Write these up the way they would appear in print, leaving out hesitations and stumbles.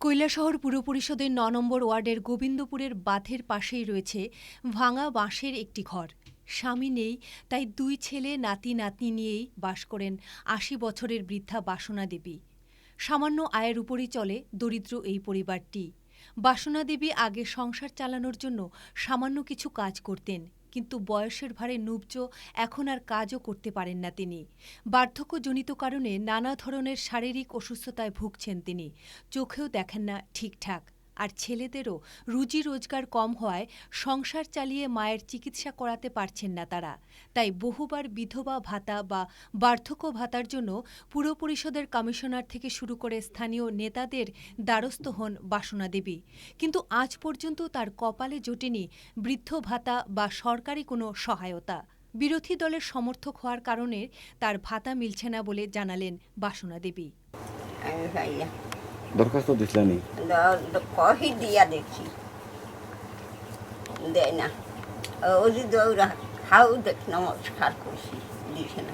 কৈলাসহর পুর পরিষদের ৯ নম্বর ওয়ার্ডের গোবিন্দপুরের বাঁধের পাশেই রয়েছে ভাঙা বাঁশের একটি ঘর। স্বামী নেই, তাই ২ ছেলে নাতি নাতনি নিয়েই বাস করেন ৮০ বছরের বৃদ্ধা বাসনা দেবী। সামান্য আয়ের উপরই চলে দরিদ্র এই পরিবারটি। বাসনা দেবী আগে সংসার চালানোর জন্য সামান্য কিছু কাজ করতেন, কিন্তু বয়সের ভারে নুবজ এখন আর কাজও করতে পারেন না তিনি। বার্ধক্যজনিত কারণে নানা ধরনের শারীরিক অসুস্থতায় ভুগছেন তিনি, চোখেও দেখেন না ঠিকঠাক। আর ছেলেদেরও রুজি রোজগার কম হওয়ায় সংসার চালিয়ে মায়ের চিকিৎসা করাতে পারছেন না তারা। তাই বহুবার বিধবা ভাতা বা বার্ধক্য ভাতার জন্য পুর পরিষদের কমিশনার থেকে শুরু করে স্থানীয় নেতাদের দ্বারস্থ হন বাসনা দেবী, কিন্তু আজ পর্যন্ত তার কপালে জোটেনি বৃদ্ধ ভাতা বা সরকারি কোনো সহায়তা। বিরোধী দলের সমর্থক হওয়ার কারণে তার ভাতা মিলছে না বলে জানালেন বাসনা দেবী। দরখাস্ত দিছিলেন? কহি দিয়া দেখছি, দেয় না। ওই দৌড়া খাও দেখ নমস্কার করছি, দিছে না।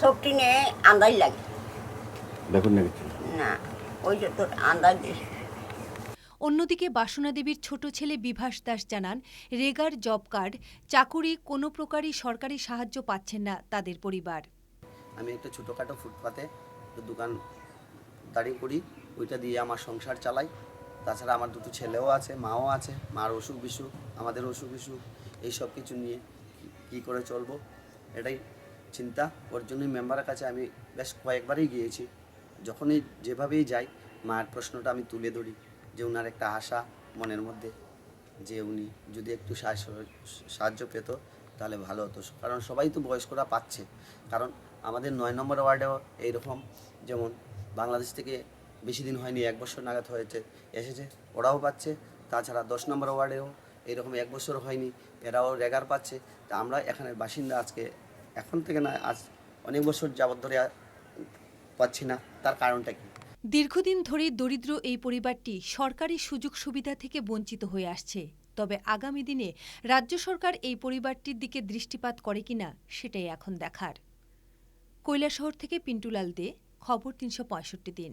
সবটি নিয়ে আন্দাজ লাগে দেখুন না, ওই যে তোর আন্দাজ দিছে। অন্যদিকে বাসনা দেবীর ছোট ছেলে বিভাস দাস জানান, রেগার জব কার্ড, চাকুরি কোনো প্রকারই সরকারি সাহায্য পাচ্ছেন না তাদের পরিবার। আমি একটা ছোটোখাটো ফুটপাতে দোকান দাঁড়িয়ে করি, ওইটা দিয়ে আমার সংসার চালাই। তাছাড়া আমার দুটো ছেলেও আছে, মাও আছে, মার অসুখ বিসুখ, আমাদের অসুখ বিসুখ, এই সব কিছু নিয়ে কী করে চলবো এটাই চিন্তা। ওর জন্যই মেম্বারের কাছে আমি বেশ কয়েকবারই গিয়েছি। যখনই যেভাবেই যাই মায়ের প্রশ্নটা আমি তুলে ধরি, যে ওনার একটা আশা মনের মধ্যে, যে উনি যদি একটু সাহায্য পেত তাহলে ভালো হতো। কারণ সবাই তো বয়স্করা পাচ্ছে, কারণ আমাদের ৯ নম্বর ওয়ার্ডেও এইরকম, যেমন বাংলাদেশ থেকে বেশি দিন হয়নি, 1 বছর নাগাদ এসেছে, ওরাও পাচ্ছে। তাছাড়া ১০ নম্বর ওয়ার্ডেও এইরকম 1 বছর হয়নি, এরাও রেগার পাচ্ছে। তা আমরা এখানের বাসিন্দা আজকে এখন থেকে না, আজ অনেক বছর যাবত ধরে পাচ্ছি না, তার কারণটা কি? দীর্ঘদিন ধরেই দরিদ্র এই পরিবারটি সরকারি সুযোগ সুবিধা থেকে বঞ্চিত হয়ে আসছে। তবে আগামী দিনে রাজ্য সরকার এই পরিবারটির দিকে দৃষ্টিপাত করে কিনা সেটাই এখন দেখার। কৈলাসহর থেকে পিন্টুলাল দে, খবর ৩৬৫ দিন।